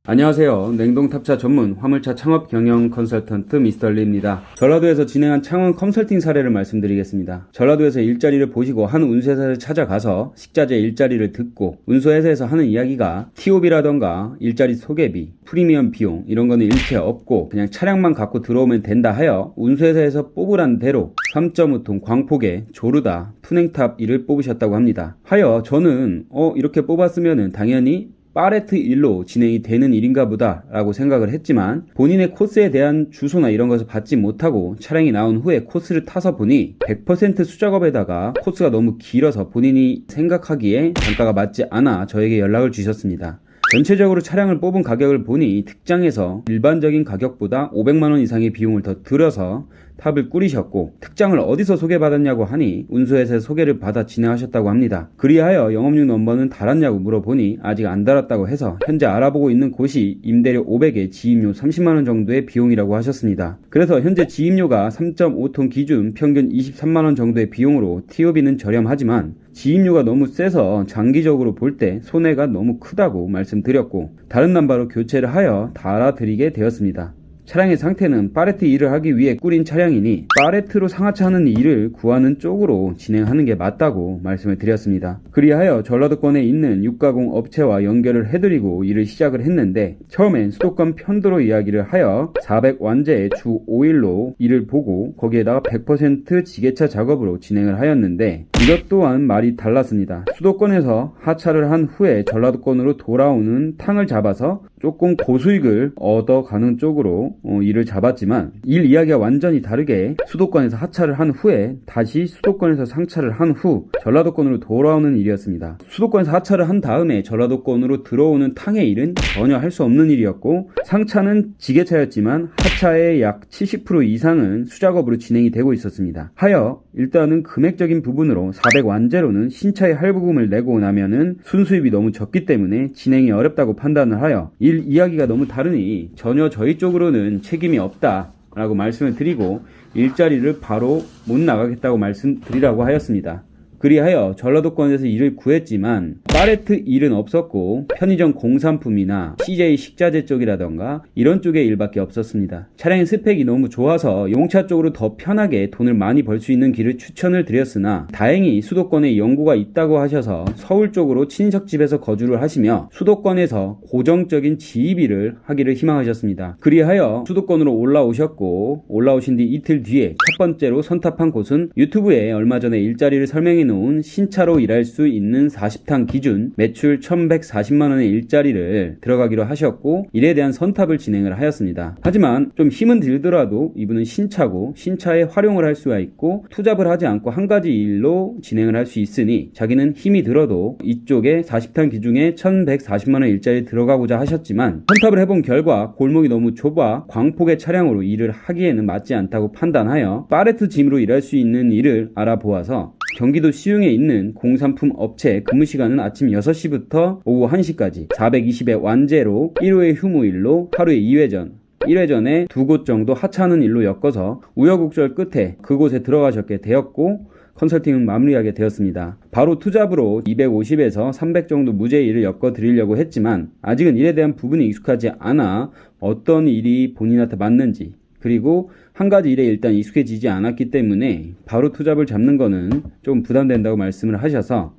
안녕하세요. 냉동탑차 전문 화물차 창업 경영 컨설턴트 미스터리입니다. 전라도에서 진행한 창원 컨설팅 사례를 말씀드리겠습니다. 전라도에서 일자리를 보시고 한 운수회사를 찾아가서 식자재 일자리를 듣고 운수회사에서 하는 이야기가 TOB라던가 일자리 소개비, 프리미엄 비용 이런 거는 일체 없고 그냥 차량만 갖고 들어오면 된다 하여 운수회사에서 뽑으란 대로 3.5톤 광폭의 조르다 투냉탑 1을 뽑으셨다고 합니다. 하여 저는 이렇게 뽑았으면은 당연히 파레트 1로 진행이 되는 일인가 보다 라고 생각을 했지만 본인의 코스에 대한 주소나 이런 것을 받지 못하고 차량이 나온 후에 코스를 타서 보니 100% 수작업에다가 코스가 너무 길어서 본인이 생각하기에 단가가 맞지 않아 저에게 연락을 주셨습니다. 전체적으로 차량을 뽑은 가격을 보니 특장에서 일반적인 가격보다 500만원 이상의 비용을 더 들여서 탑을 꾸리셨고 특장을 어디서 소개받았냐고 하니 운수회사에서 소개를 받아 진행하셨다고 합니다. 그리하여 영업용 넘버는 달았냐고 물어보니 아직 안 달았다고 해서 현재 알아보고 있는 곳이 임대료 500에 지입료 30만원 정도의 비용이라고 하셨습니다. 그래서 현재 지입료가 3.5톤 기준 평균 23만원 정도의 비용으로 TOB는 저렴하지만 지입료가 너무 세서 장기적으로 볼 때 손해가 너무 크다고 말씀드렸고 다른 남바로 교체를 하여 달아드리게 되었습니다. 차량의 상태는 파레트 일을 하기 위해 꾸린 차량이니 파레트로 상하차 하는 일을 구하는 쪽으로 진행하는 게 맞다고 말씀을 드렸습니다. 그리하여 전라도권에 있는 육가공 업체와 연결을 해드리고 일을 시작을 했는데 처음엔 수도권 편도로 이야기를 하여 400완제의 주 5일로 일을 보고 거기에다가 100% 지게차 작업으로 진행을 하였는데 이것 또한 말이 달랐습니다. 수도권에서 하차를 한 후에 전라도권으로 돌아오는 탕을 잡아서 조금 고수익을 얻어가는 쪽으로 일을 잡았지만 일 이야기가 완전히 다르게 수도권에서 하차를 한 후에 다시 수도권에서 상차를 한 후 전라도권으로 돌아오는 일이었습니다. 수도권에서 하차를 한 다음에 전라도권으로 들어오는 탕의 일은 전혀 할 수 없는 일이었고 상차는 지게차였지만 하차의 약 70% 이상은 수작업으로 진행이 되고 있었습니다. 하여 일단은 금액적인 부분으로 400완제로는 신차의 할부금을 내고 나면은 순수입이 너무 적기 때문에 진행이 어렵다고 판단을 하여 일 이야기가 너무 다르니 전혀 저희 쪽으로는 책임이 없다 라고 말씀을 드리고 일자리를 바로 못 나가겠다고 말씀드리라고 하였습니다. 그리하여 전라도권에서 일을 구했지만 파레트 일은 없었고 편의점 공산품이나 CJ 식자재 쪽이라던가 이런 쪽의 일밖에 없었습니다. 차량의 스펙이 너무 좋아서 용차 쪽으로 더 편하게 돈을 많이 벌 수 있는 길을 추천을 드렸으나 다행히 수도권에 연구가 있다고 하셔서 서울 쪽으로 친척집에서 거주를 하시며 수도권에서 고정적인 지입일을 하기를 희망하셨습니다. 그리하여 수도권으로 올라오셨고 올라오신 뒤 이틀 뒤에 첫 번째로 선탑한 곳은 유튜브에 얼마 전에 일자리를 설명해 놓은 신차로 일할 수 있는 40탕 기준 매출 1140만원의 일자리를 들어가기로 하셨고 일에 대한 선탑을 진행을 하였습니다. 하지만 좀 힘은 들더라도 이분은 신차고 신차에 활용을 할 수가 있고 투잡을 하지 않고 한 가지 일로 진행을 할 수 있으니 자기는 힘이 들어도 이쪽에 40탕 기준에 1140만원 일자리 들어가고자 하셨지만 선탑을 해본 결과 골목이 너무 좁아 광폭의 차량으로 일을 하기에는 맞지 않다고 판단하여 파레트 짐으로 일할 수 있는 일을 알아보아서 경기도 시흥에 있는 공산품 업체 근무 시간은 아침 6시부터 오후 1시까지 420의 완제로 1호의 휴무일로 하루에 2회전 1회전에 2곳 정도 하차하는 일로 엮어서 우여곡절 끝에 그곳에 들어가셨게 되었고 컨설팅은 마무리하게 되었습니다. 바로 투잡으로 250에서 300 정도 무죄의 일을 엮어 드리려고 했지만 아직은 일에 대한 부분이 익숙하지 않아 어떤 일이 본인한테 맞는지 그리고 한 가지 일에 일단 익숙해지지 않았기 때문에 바로 투잡을 잡는 거는 좀 부담된다고 말씀을 하셔서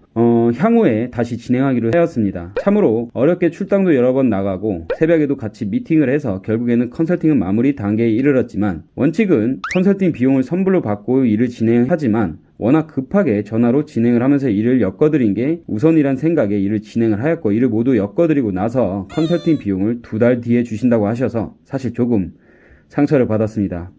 향후에 다시 진행하기로 하였습니다. 참으로 어렵게 출당도 여러 번 나가고 새벽에도 같이 미팅을 해서 결국에는 컨설팅은 마무리 단계에 이르렀지만 원칙은 컨설팅 비용을 선불로 받고 일을 진행하지만 워낙 급하게 전화로 진행을 하면서 일을 엮어드린 게 우선이란 생각에 일을 진행을 하였고 일을 모두 엮어드리고 나서 컨설팅 비용을 2달 뒤에 주신다고 하셔서 사실 조금 상처를 받았습니다.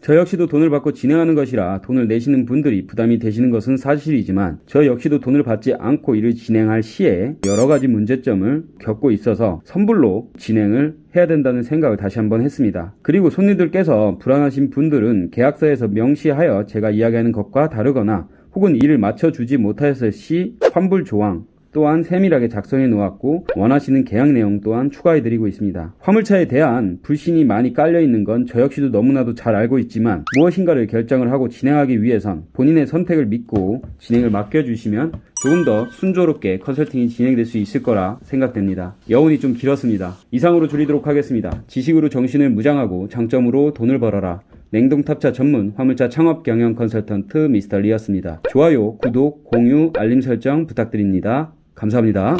저 역시도 돈을 받고 진행하는 것이라 돈을 내시는 분들이 부담이 되시는 것은 사실이지만 저 역시도 돈을 받지 않고 일을 진행할 시에 여러 가지 문제점을 겪고 있어서 선불로 진행을 해야 된다는 생각을 다시 한번 했습니다. 그리고 손님들께서 불안하신 분들은 계약서에서 명시하여 제가 이야기하는 것과 다르거나 혹은 일을 맞춰주지 못하였을 시 환불 조항 또한 세밀하게 작성해 놓았고 원하시는 계약 내용 또한 추가해 드리고 있습니다. 화물차에 대한 불신이 많이 깔려 있는 건 저 역시도 너무나도 잘 알고 있지만 무엇인가를 결정을 하고 진행하기 위해선 본인의 선택을 믿고 진행을 맡겨주시면 조금 더 순조롭게 컨설팅이 진행될 수 있을 거라 생각됩니다. 여운이 좀 길었습니다. 이상으로 줄이도록 하겠습니다. 지식으로 정신을 무장하고 장점으로 돈을 벌어라. 냉동탑차 전문 화물차 창업 경영 컨설턴트 미스터 리였습니다. 좋아요, 구독, 공유, 알림 설정 부탁드립니다. 감사합니다.